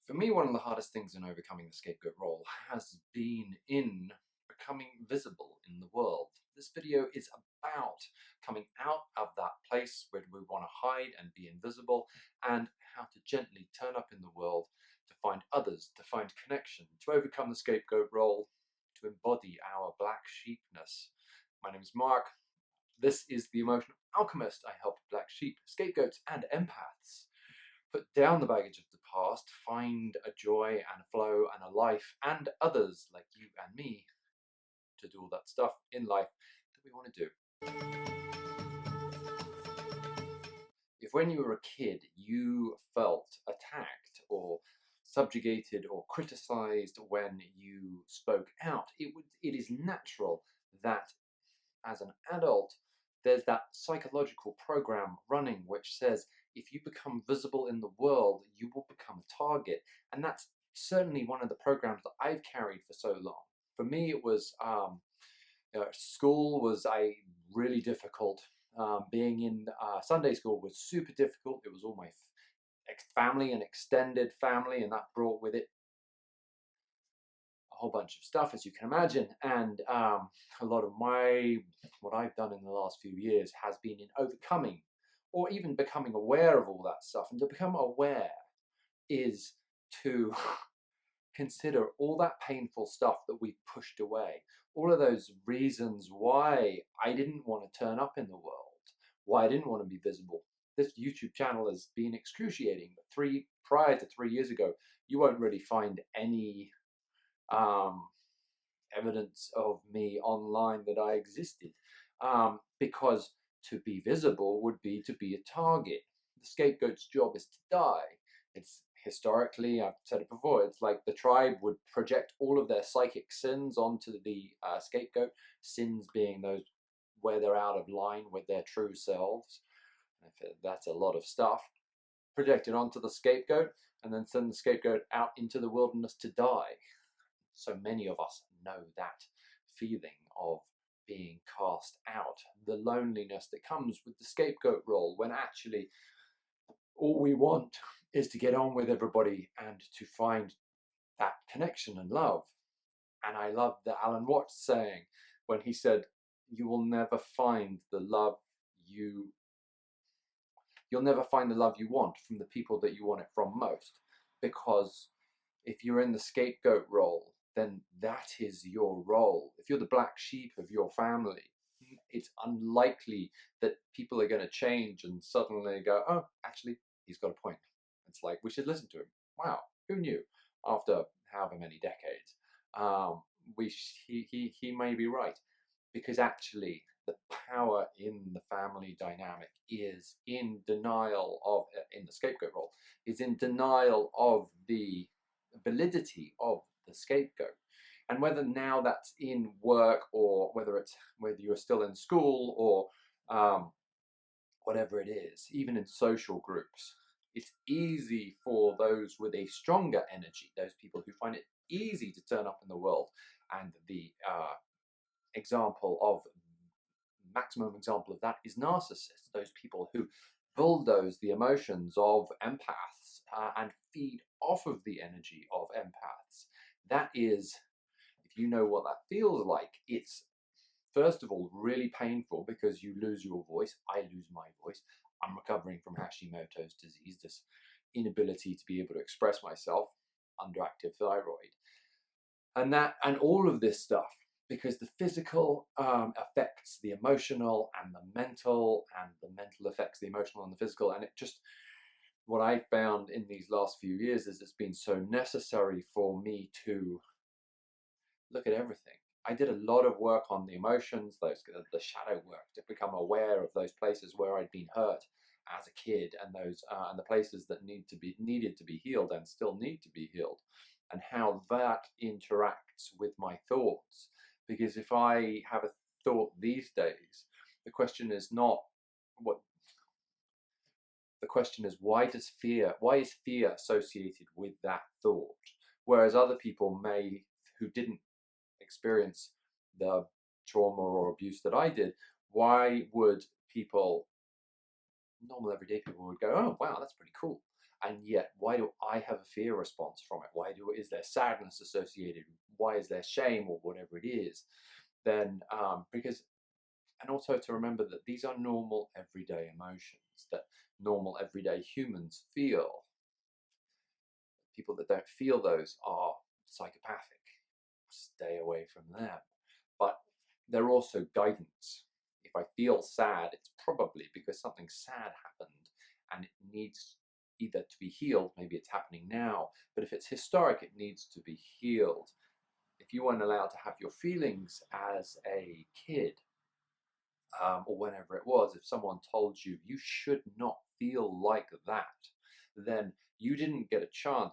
For me, one of the hardest things in overcoming the scapegoat role has been in becoming visible in the world. This video is about coming out of that place where we want to hide and be invisible, and how to gently turn up in the world to find others, to find connection, to overcome the scapegoat role, to embody our black sheepness. My name is Mark. This is the Emotional Alchemist. I help black sheep, scapegoats, and empaths put down the baggage of the past, find a joy and a flow and a life and others like you and me to do all that stuff in life that we want to do. If when you were a kid you felt attacked or subjugated or criticized when you spoke out, it is natural that as an adult there's that psychological program running which says if you become visible in the world, you will become a target. And that's certainly one of the programs that I've carried for so long. For me, it was school was really difficult. Being in Sunday school was super difficult. It was all my family and extended family, and that brought with it a whole bunch of stuff, as you can imagine. And a lot of what I've done in the last few years has been in overcoming or even becoming aware of all that stuff. And to become aware is to consider all that painful stuff that we pushed away, all of those reasons why I didn't want to turn up in the world, why I didn't want to be visible. This YouTube channel has been excruciating. Prior to 3 years ago, you won't really find any evidence of me online that I existed, because to be visible would be to be a target. The scapegoat's job is to die. It's historically, I've said it before, it's like the tribe would project all of their psychic sins onto the scapegoat, sins being those where they're out of line with their true selves. That's a lot of stuff projected onto the scapegoat, and then send the scapegoat out into the wilderness to die. So many of us know that feeling of being cast out, the loneliness that comes with the scapegoat role, when actually all we want is to get on with everybody and to find that connection and love. And I love the Alan Watts saying when he said, you'll never find the love you want from the people that you want it from most. Because if you're in the scapegoat role, then that is your role. If you're the black sheep of your family, it's unlikely that people are going to change and suddenly go, oh, actually, he's got a point. It's like, we should listen to him. Wow, who knew? After however many decades, he may be right. Because actually, the power in the family dynamic is in denial of, in the scapegoat role, is in denial of the validity of the scapegoat. And whether now that's in work, or whether you're still in school, or whatever it is, even in social groups, it's easy for those with a stronger energy, those people who find it easy to turn up in the world. And the maximum example of that is narcissists, those people who bulldoze the emotions of empaths and feed off of the energy of empaths. That is, if you know what that feels like, it's first of all really painful because you lose your voice. I lose my voice. I'm recovering from Hashimoto's disease, this inability to be able to express myself, underactive thyroid, and all of this stuff, because the physical affects the emotional, and the mental affects the emotional and the physical. And it just, what I found in these last few years is it's been so necessary for me to look at everything. I did a lot of work on the emotions, the shadow work, to become aware of those places where I'd been hurt as a kid, and and the places that needed to be healed and still need to be healed, and how that interacts with my thoughts. Because if I have a thought these days, the question is not what. The question is, why is fear associated with that thought? Whereas other people who didn't experience the trauma or abuse that I did, why would normal everyday people would go, oh wow, that's pretty cool. And yet, why do I have a fear response from it? Is there sadness associated? Why is there shame or whatever it is? Then, and also to remember that these are normal everyday emotions that normal everyday humans feel. People that don't feel those are psychopathic. Stay away from them. But they're also guidance. If I feel sad, it's probably because something sad happened and it needs either to be healed, maybe it's happening now, but if it's historic, it needs to be healed. If you weren't allowed to have your feelings as a kid, or whenever it was, if someone told you you should not feel like that, then you didn't get a chance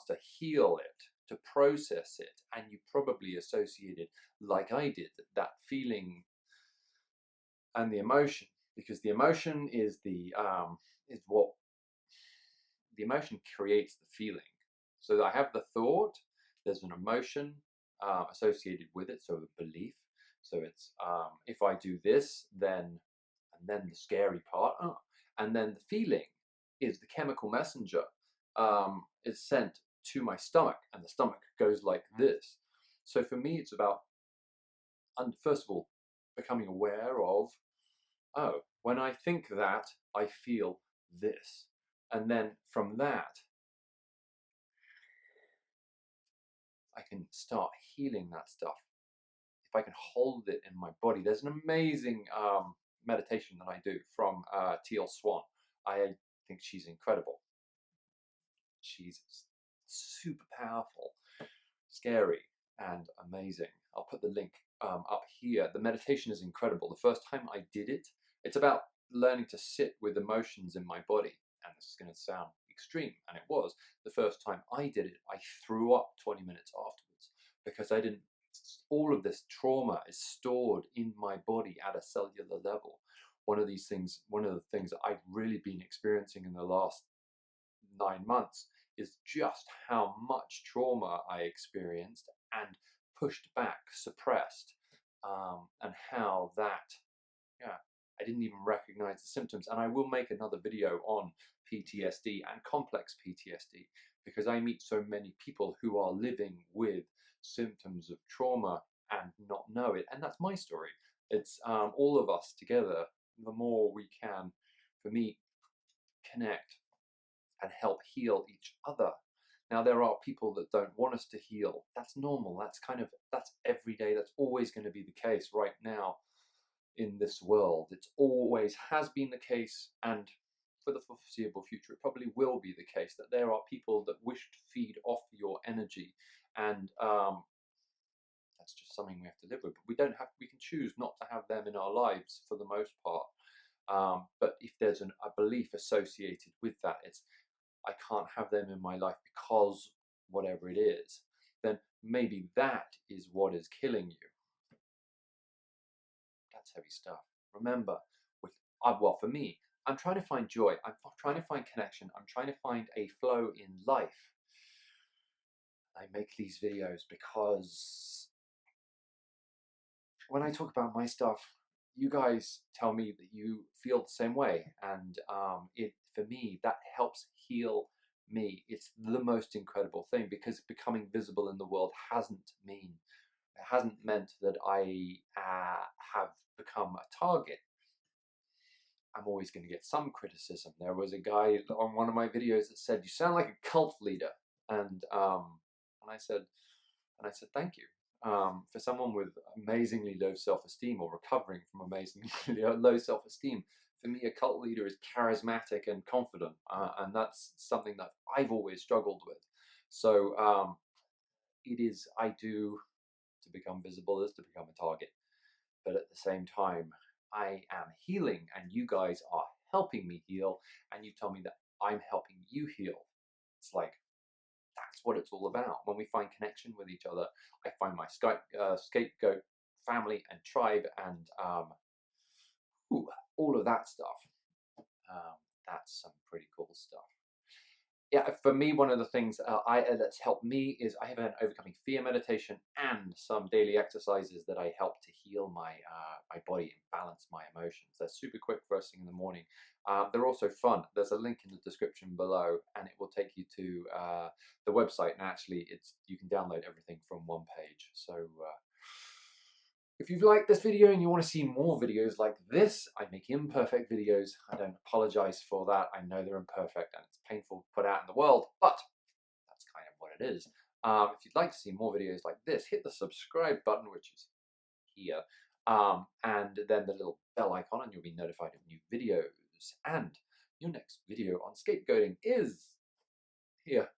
to heal it, to process it, and you probably associated, like I did, that feeling and the emotion, because the emotion is what the emotion creates the feeling. So I have the thought, there's an emotion associated with it, so a belief. So it's if I do this, then, and then the scary part, and then the feeling is the chemical messenger is sent to my stomach, and the stomach goes like this. So for me, it's about, first of all, becoming aware of, oh, when I think that, I feel this. And then from that, I can start healing that stuff. If I can hold it in my body, there's an amazing meditation that I do from Teal Swan. I think she's incredible. She's super powerful, scary, and amazing. I'll put the link up here. The meditation is incredible. The first time I did it, it's about learning to sit with emotions in my body. And this is going to sound extreme, and it was. The first time I did it, I threw up 20 minutes afterwards because I didn't. All of this trauma is stored in my body at a cellular level. One of the things that I've really been experiencing in the last 9 months is just how much trauma I experienced and pushed back, suppressed, and how that, yeah, I didn't even recognize the symptoms. And I will make another video on PTSD and complex PTSD because I meet so many people who are living with symptoms of trauma and not know it. And that's my story. It's all of us together. The more we can, for me, connect and help heal each other. Now, there are people that don't want us to heal. That's normal. That's every day. That's always going to be the case right now in this world. It always has been the case, and for the foreseeable future, it probably will be the case that there are people that wish to feed off your energy, and that's just something we have to live with. But we can choose not to have them in our lives for the most part. But if there's a belief associated with that, it's I can't have them in my life because whatever it is, then maybe that is what is killing you. That's heavy stuff. Remember, well, for me, I'm trying to find joy. I'm trying to find connection. I'm trying to find a flow in life. I make these videos because when I talk about my stuff, you guys tell me that you feel the same way, and for me that helps heal me. It's the most incredible thing because becoming visible in the world hasn't meant that I have become a target. I'm always going to get some criticism. There was a guy on one of my videos that said, "You sound like a cult leader," and I said, "Thank you." For someone with amazingly low self-esteem or recovering from amazingly low self-esteem, for me, a cult leader is charismatic and confident, and that's something that I've always struggled with. So I do, to become visible is to become a target, but at the same time, I am healing, and you guys are helping me heal, and you tell me that I'm helping you heal. It's like, that's what it's all about. When we find connection with each other, I find my scapegoat family and tribe, and all of that stuff. That's some pretty cool stuff. yeah, for me, one of the things that's helped me is I have an overcoming fear meditation and some daily exercises that I help to heal my body and balance my emotions. They're super quick first thing in the morning. They're also fun. There's a link in the description below, and it will take you to the website. And actually, you can download everything from one page. So. If you've liked this video and you want to see more videos like this, I make imperfect videos. I don't apologize for that. I know they're imperfect and it's painful to put out in the world, but that's kind of what it is. If you'd like to see more videos like this, hit the subscribe button, which is here, and then the little bell icon, and you'll be notified of new videos. And your next video on scapegoating is here.